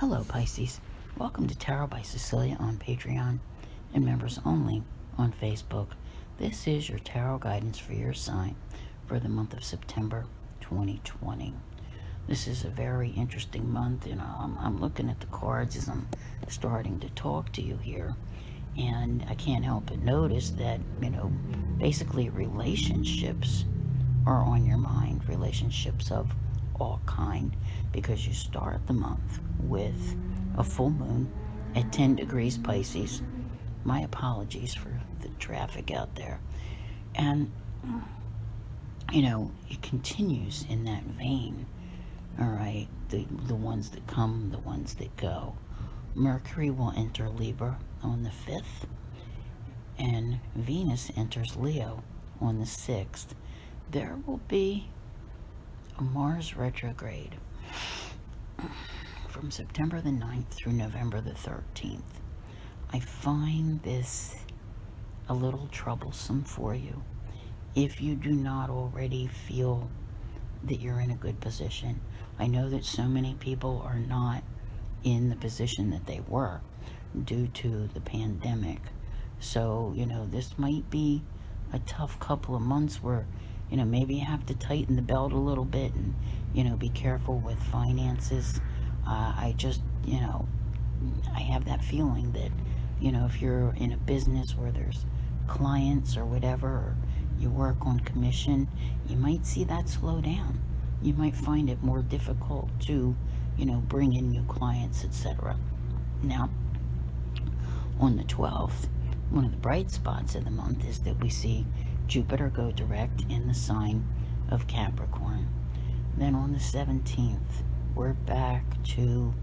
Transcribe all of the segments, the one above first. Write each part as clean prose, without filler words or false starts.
Hello, Pisces. Welcome to Tarot by Cecilia on Patreon and members only on Facebook. This is your tarot guidance for your sign for the month of September 2020. This is a very interesting month. I'm looking at the cards as I'm starting to talk to you here, and I can't help but notice that, basically relationships are on your mind, relationships of all kind, because you start the month with a full moon at 10 degrees Pisces. My apologies for the traffic out there. And, it continues in that vein, all right? The ones that come, the ones that go. Mercury will enter Libra on the 5th, and Venus enters Leo on the 6th. There will be a Mars retrograde from September the 9th through November the 13th. I find this a little troublesome for you if you do not already feel that you're in a good position. I know that so many people are not in the position that they were due to the pandemic. So, this might be a tough couple of months where, maybe you have to tighten the belt a little bit and, be careful with finances. I just, I have that feeling that, if you're in a business where there's clients or whatever, or you work on commission, you might see that slow down. You might find it more difficult to, bring in new clients, etc. Now, on the 12th, one of the bright spots of the month is that we see Jupiter go direct in the sign of Capricorn. Then on the 17th, we're back to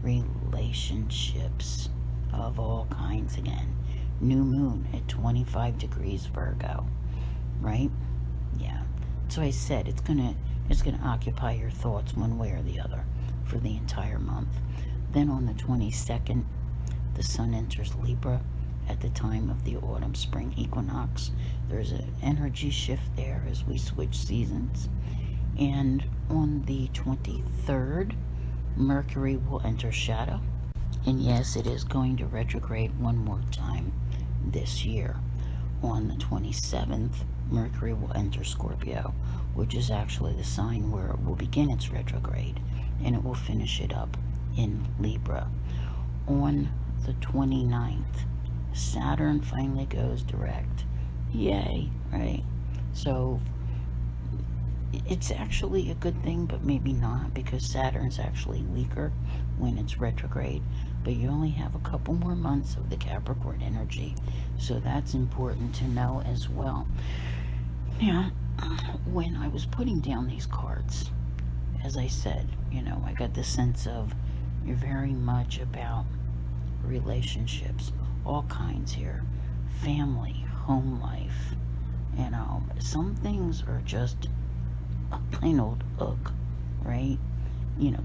relationships of all kinds again. New moon at 25 degrees Virgo, right? Yeah. So I said it's gonna occupy your thoughts one way or the other for the entire month. Then on the 22nd, the sun enters Libra at the time of the autumn-spring equinox. There's an energy shift there as we switch seasons. And on the 23rd, Mercury will enter shadow. And yes, it is going to retrograde one more time this year. On the 27th, Mercury will enter Scorpio, which is actually the sign where it will begin its retrograde, and it will finish it up in Libra. On the 29th, Saturn finally goes direct. Yay, right? So it's actually a good thing, but maybe not, because Saturn's actually weaker when it's retrograde. But you only have a couple more months of the Capricorn energy, so that's important to know as well. Now, when I was putting down these cards, as I said, I got the sense of you're very much about relationships, all kinds here, family, home life. Some things are just a plain old ugh, right?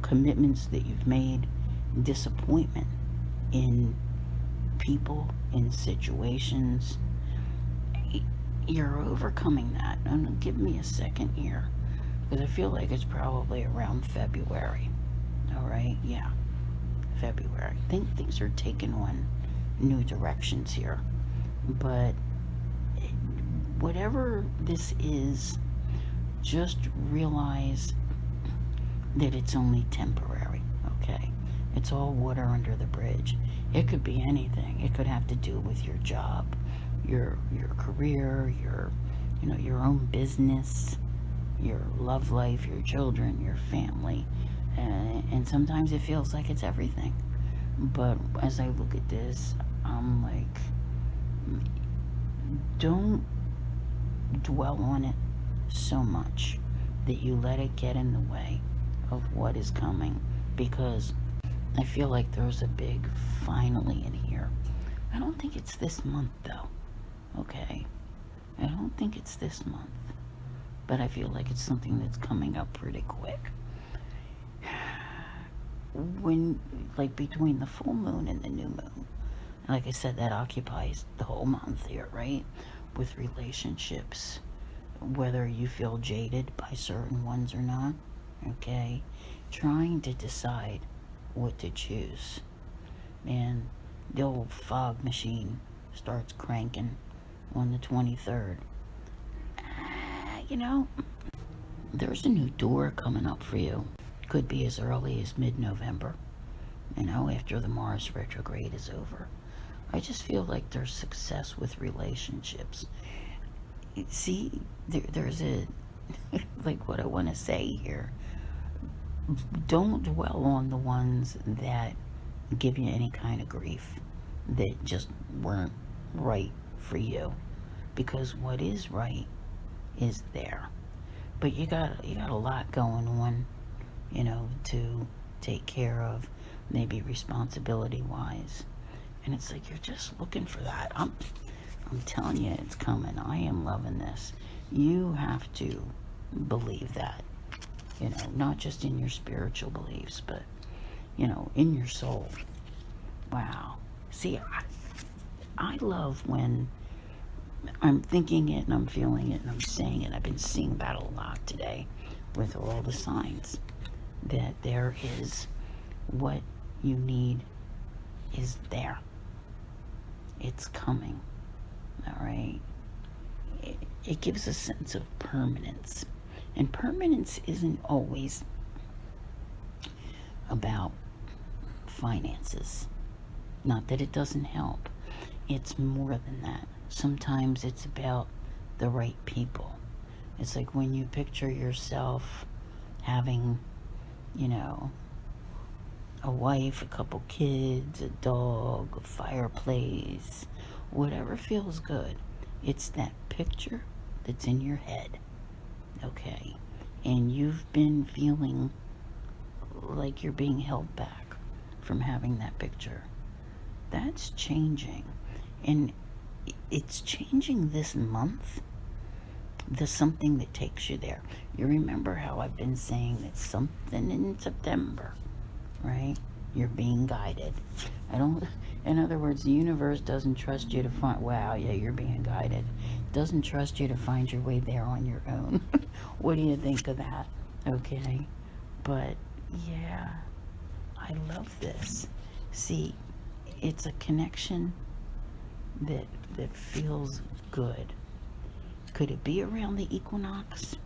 Commitments that you've made, disappointment in people, in situations. You're overcoming that. And give me a second here, because I feel like it's probably around February. All right, yeah, February. I think things are taking on new directions here. But whatever this is, just realize that it's only temporary, okay? It's all water under the bridge. It could be anything. It could have to do with your job, your career, your own business, your love life, your children, your family. And sometimes it feels like it's everything. But as I look at this, I'm like, don't dwell on it so much that you let it get in the way of what is coming, because I feel like there's a big finally in here. I don't think it's this month though, okay? I don't think it's this month, but I feel like it's something that's coming up pretty quick. When, between the full moon and the new moon, like I said, that occupies the whole month here, right? With relationships, whether you feel jaded by certain ones or not, okay? Trying to decide what to choose. And the old fog machine starts cranking on the 23rd. You know, there's a new door coming up for you. Could be as early as mid-November, after the Mars retrograde is over. I just feel like there's success with relationships. See, there's a, like what I want to say here. Don't dwell on the ones that give you any kind of grief, that just weren't right for you. Because what is right is there. But you got a lot going on, to take care of, maybe responsibility-wise. And it's like you're just looking for that. I'm telling you, it's coming. I am loving this. You have to believe that, not just in your spiritual beliefs, but, in your soul. Wow. See, I love when I'm thinking it and I'm feeling it and I'm saying it. I've been seeing that a lot today with all the signs, that there is what you need is there. It's coming. All right. It gives a sense of permanence. And permanence isn't always about finances. Not that it doesn't help. It's more than that. Sometimes it's about the right people. It's like when you picture yourself having, a wife, a couple kids, a dog, a fireplace, whatever feels good. It's that picture that's in your head, okay? And you've been feeling like you're being held back from having that picture. That's changing. And it's changing this month. There's something that takes you there. You remember how I've been saying that something in September, right? You're being guided. In other words, the universe doesn't trust you to find, wow, yeah, you're being guided. Doesn't trust you to find your way there on your own. What do you think of that? Okay. But yeah, I love this. See, it's a connection that feels good. Could it be around the equinox?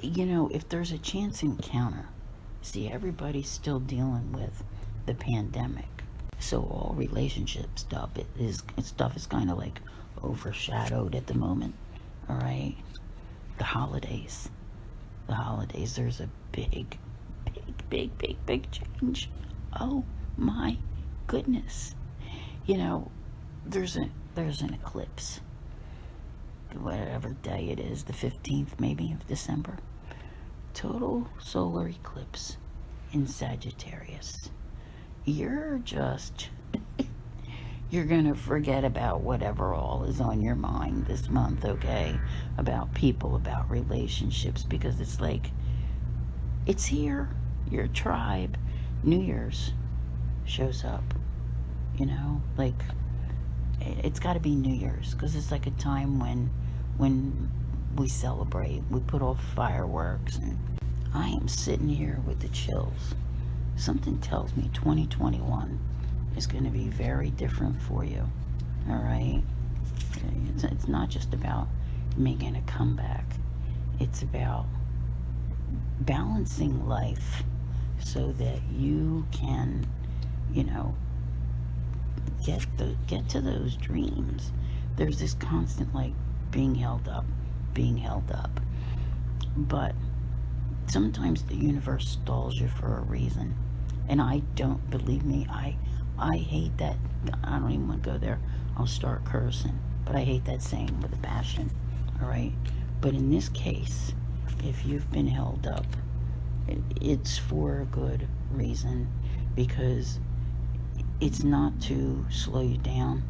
If there's a chance encounter, see, everybody's still dealing with the pandemic. So all relationship stuff is kind of like overshadowed at the moment. All right. The holidays, there's a big change. Oh my goodness. There's an eclipse, whatever day it is, the 15th maybe of December. Total solar eclipse in Sagittarius. You're gonna forget about whatever all is on your mind this month, okay? About people, about relationships, because it's like, it's here. Your tribe. New Year's shows up, like, it's got to be New Year's, because it's like a time when we celebrate, we put off fireworks, and I am sitting here with the chills. Something tells me 2021 is going to be very different for you. All right. It's not just about making a comeback. It's about balancing life so that you can, get to those dreams. There's this constant, like, being held up. But sometimes the universe stalls you for a reason. And I don't, believe me, I hate that. I don't even want to go there. I'll start cursing. But I hate that saying with a passion. All right? But in this case, if you've been held up, it's for a good reason, because it's not to slow you down.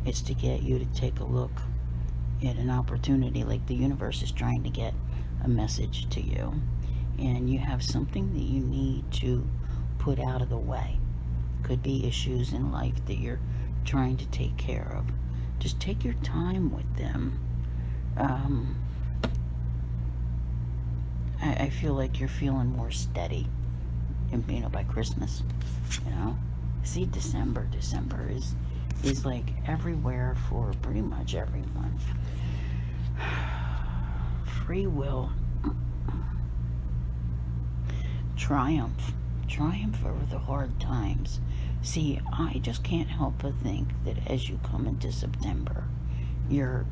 It's to get you to take a look at an opportunity. Like, the universe is trying to get a message to you, and you have something that you need to put out of the way. Could be issues in life that you're trying to take care of. Just take your time with them. I feel like you're feeling more steady by Christmas, you know. See, December is like everywhere for pretty much everyone. Free will, triumph over the hard times. See, I just can't help but think that as you come into September, you're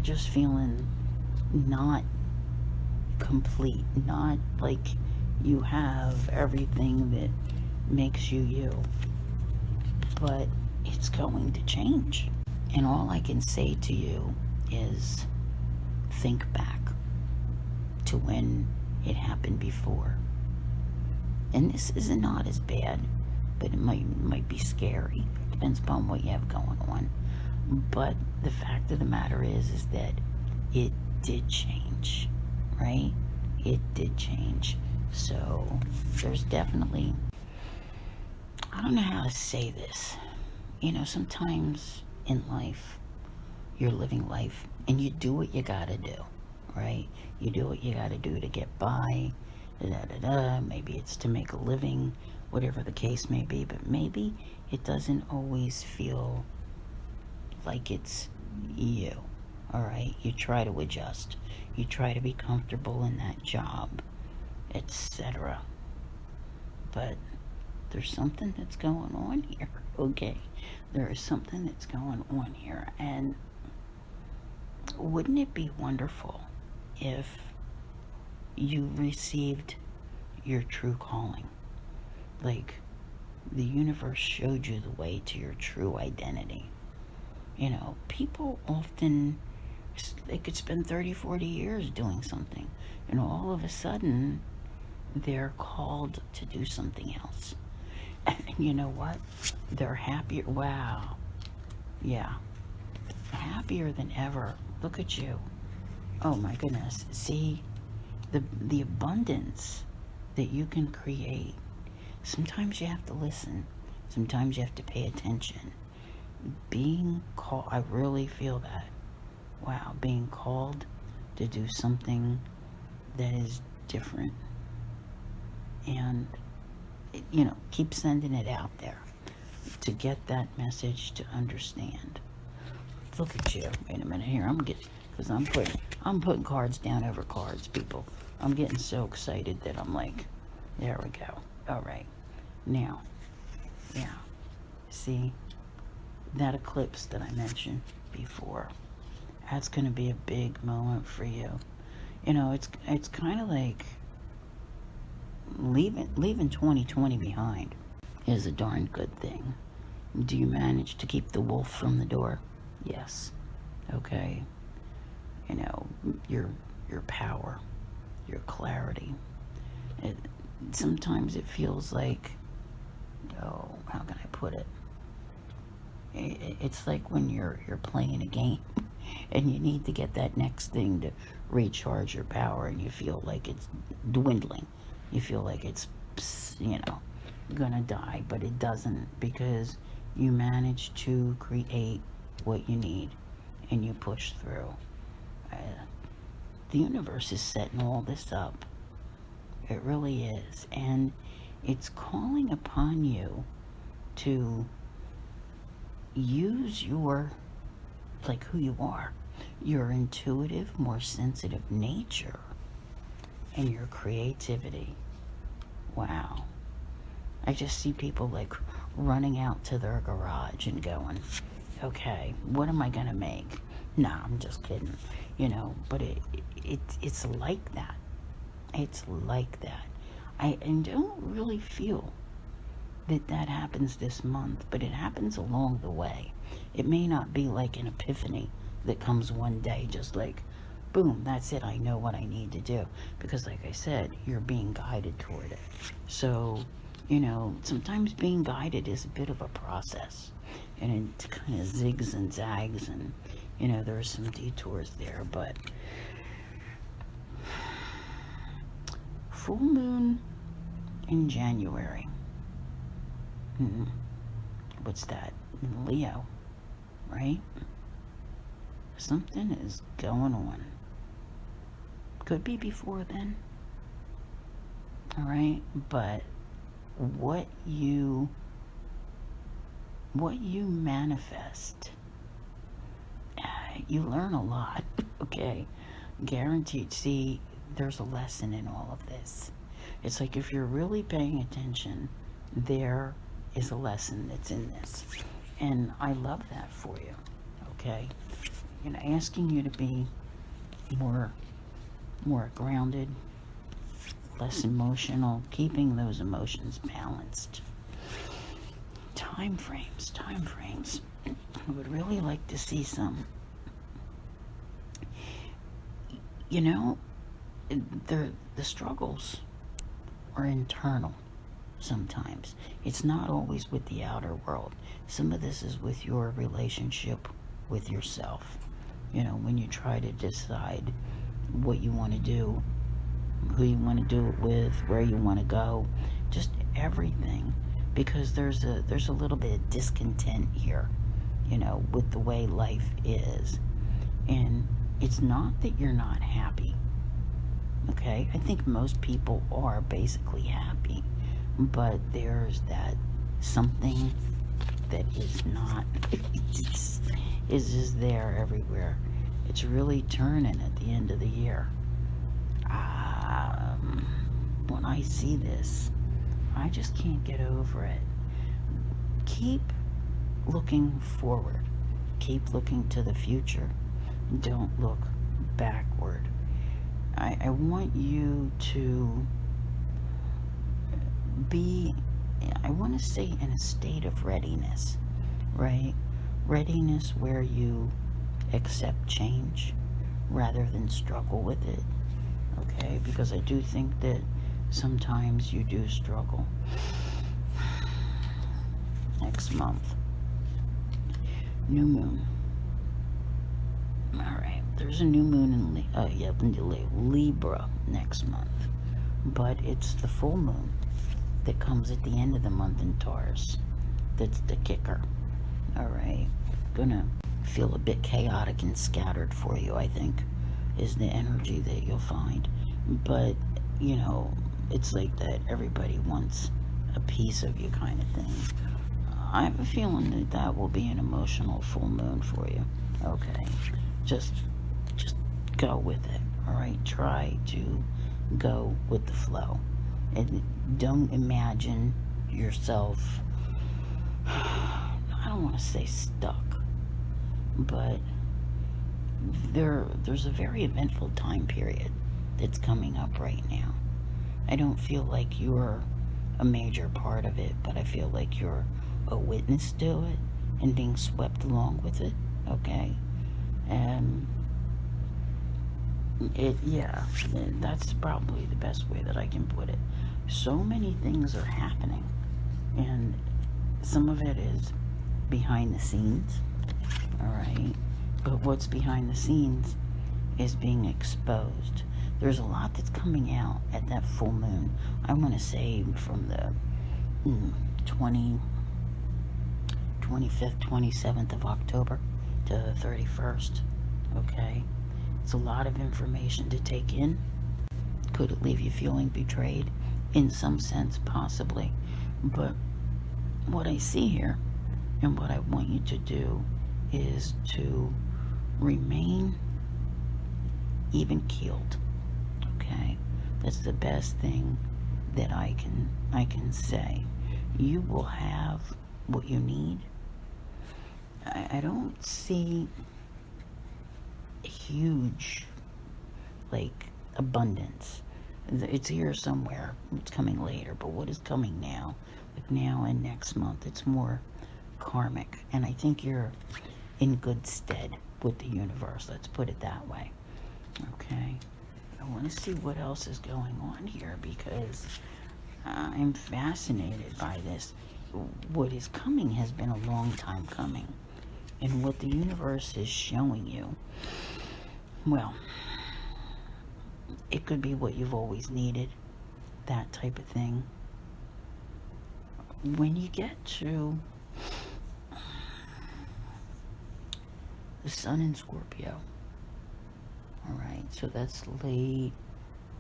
just feeling not complete, not like you have everything that makes you you. But it's going to change. And all I can say to you is think back to when it happened before. And this is not as bad, but it might be scary. Depends upon what you have going on. But the fact of the matter is that it did change, right? It did change. So there's definitely, I don't know how to say this. You know, sometimes in life, you're living life and you do what you gotta do, right? You do what you gotta do to get by, maybe it's to make a living, whatever the case may be, but maybe it doesn't always feel like it's you, all right? You try to adjust. You try to be comfortable in that job, etc. But there's something that's going on here, okay? There is something that's going on here, and wouldn't it be wonderful if you received your true calling? Like, the universe showed you the way to your true identity. You know, people often, they could spend 30, 40 years doing something, and all of a sudden, they're called to do something else. And you know what? They're happier. Wow. Yeah. Happier than ever. Look at you. Oh my goodness. See, the abundance that you can create. Sometimes you have to listen. Sometimes you have to pay attention. Being called, I really feel that. Wow, being called to do something that is different. And, you know, keep sending it out there to get that message, to understand. Look at you. Wait a minute here. Because I'm putting cards down over cards, people. I'm getting so excited that I'm like, there we go. All right. Now, yeah. See, that eclipse that I mentioned before, that's going to be a big moment for you. You know, it's kind of like leaving 2020 behind is a darn good thing. Do you manage to keep the wolf from the door? Yes. Okay. You know, your power, your clarity. Sometimes it feels like, oh, how can I put it? It's like when you're playing a game and you need to get that next thing to recharge your power, and you feel like it's dwindling. You feel like it's, you know, gonna die, but it doesn't, because you manage to create what you need and you push through. The universe is setting all this up. It really is. And it's calling upon you to use your, like, who you are, your intuitive, more sensitive nature, and your creativity. Wow. I just see people like running out to their garage and going, okay, what am I gonna make? Nah, I'm just kidding. You know, but it's like that. It's like that. I don't really feel that happens this month, but it happens along the way. It may not be like an epiphany that comes one day, just like, boom, that's it, I know what I need to do. Because like I said, you're being guided toward it. So, you know, sometimes being guided is a bit of a process. And it kind of zigs and zags, and, you know, there are some detours there, but full moon in January. What's that? Leo, right? Something is going on. Could be before then. All right, but what you manifest, you learn a lot. Okay, guaranteed. See, there's a lesson in all of this. It's like if you're really paying attention, there is a lesson that's in this, and I love that for you. Okay, asking you to be more grounded, less emotional, keeping those emotions balanced. Time frames. I would really like to see some. The struggles are internal sometimes. It's not always with the outer world. Some of this is with your relationship with yourself. When you try to decide what you want to do, who you want to do it with, where you want to go, just everything. Because there's a little bit of discontent here, with the way life is. And it's not that you're not happy. Okay? I think most people are basically happy. But there's that something that is not, is just there everywhere. It's really turning at the end of the year. When I see this, I just can't get over it. Keep looking forward. Keep looking to the future. Don't look backward. I want you to be, I want to say, in a state of readiness, right? Readiness where you accept change rather than struggle with it, okay? Because I do think that sometimes you do struggle. Next month, new moon. All right, there's a new moon in Libra next month, but it's the full moon that comes at the end of the month in Taurus. That's the kicker. All right, gonna feel a bit chaotic and scattered for you, I think, is the energy that you'll find. But it's like that everybody wants a piece of you kind of thing. I have a feeling that will be an emotional full moon for you. Okay, just go with it. All right, try to go with the flow, and don't imagine yourself, I don't want to say stuck, but there's a very eventful time period that's coming up right now. I don't feel like you're a major part of it, but I feel like you're a witness to it and being swept along with it, okay? And that's probably the best way that I can put it. So many things are happening, and some of it is behind the scenes, all right? But what's behind the scenes is being exposed. There's a lot that's coming out at that full moon. I want to say from the 25th, 27th of October to the 31st, okay? It's a lot of information to take in. Could it leave you feeling betrayed? In some sense, possibly. But what I see here, and what I want you to do, is to remain even keeled. Okay, that's the best thing that I can say. You will have what you need. I don't see a huge abundance. It's here somewhere. It's coming later, but what is coming now, now and next month, it's more karmic, and I think you're in good stead with the universe. Let's put it that way. Okay, I want to see what else is going on here, because I'm fascinated by this. What is coming has been a long time coming, and what the universe is showing you, well, it could be what you've always needed, that type of thing. When you get to the sun in Scorpio, all right, so that's late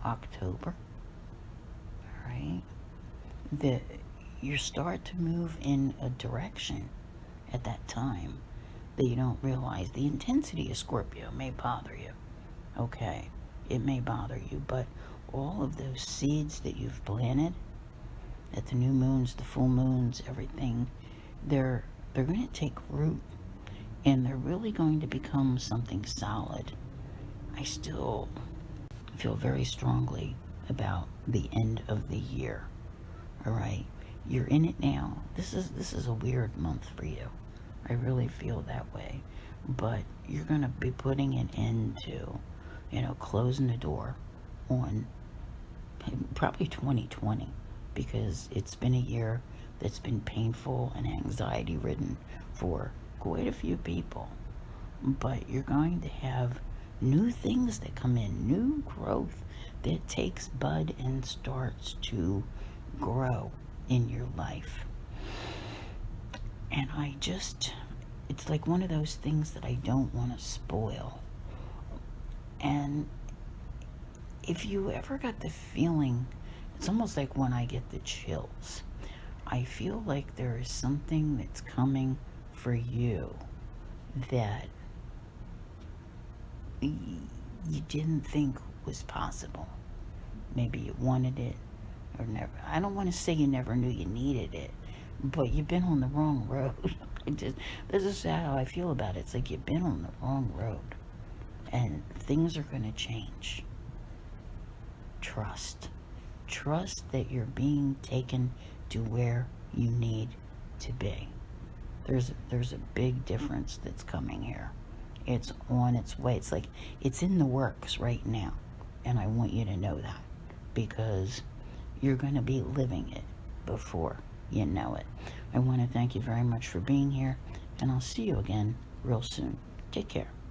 October, right? That you start to move in a direction at that time that you don't realize. The intensity of Scorpio may bother you, okay? It may bother you, but all of those seeds that you've planted at the new moons, the full moons, everything, they're going to take root, and they're really going to become something solid. I still feel very strongly about the end of the year. All right, you're in it now. This is a weird month for you. I really feel that way, but you're gonna be putting an end to, closing the door on probably 2020, because it's been a year that's been painful and anxiety ridden for quite a few people. But you're going to have new things that come in, new growth that takes bud and starts to grow in your life. And it's like one of those things that I don't want to spoil. And if you ever got the feeling, it's almost like when I get the chills, I feel like there is something that's coming for you that you didn't think was possible. Maybe you wanted it or never. I don't want to say you never knew you needed it, but you've been on the wrong road. This is how I feel about it. It's like you've been on the wrong road, and things are going to change. Trust that you're being taken to where you need to be. There's a big difference that's coming here. It's on its way. It's like it's in the works right now, and I want you to know that, because you're going to be living it before you know it. I want to thank you very much for being here, and I'll see you again real soon. Take care.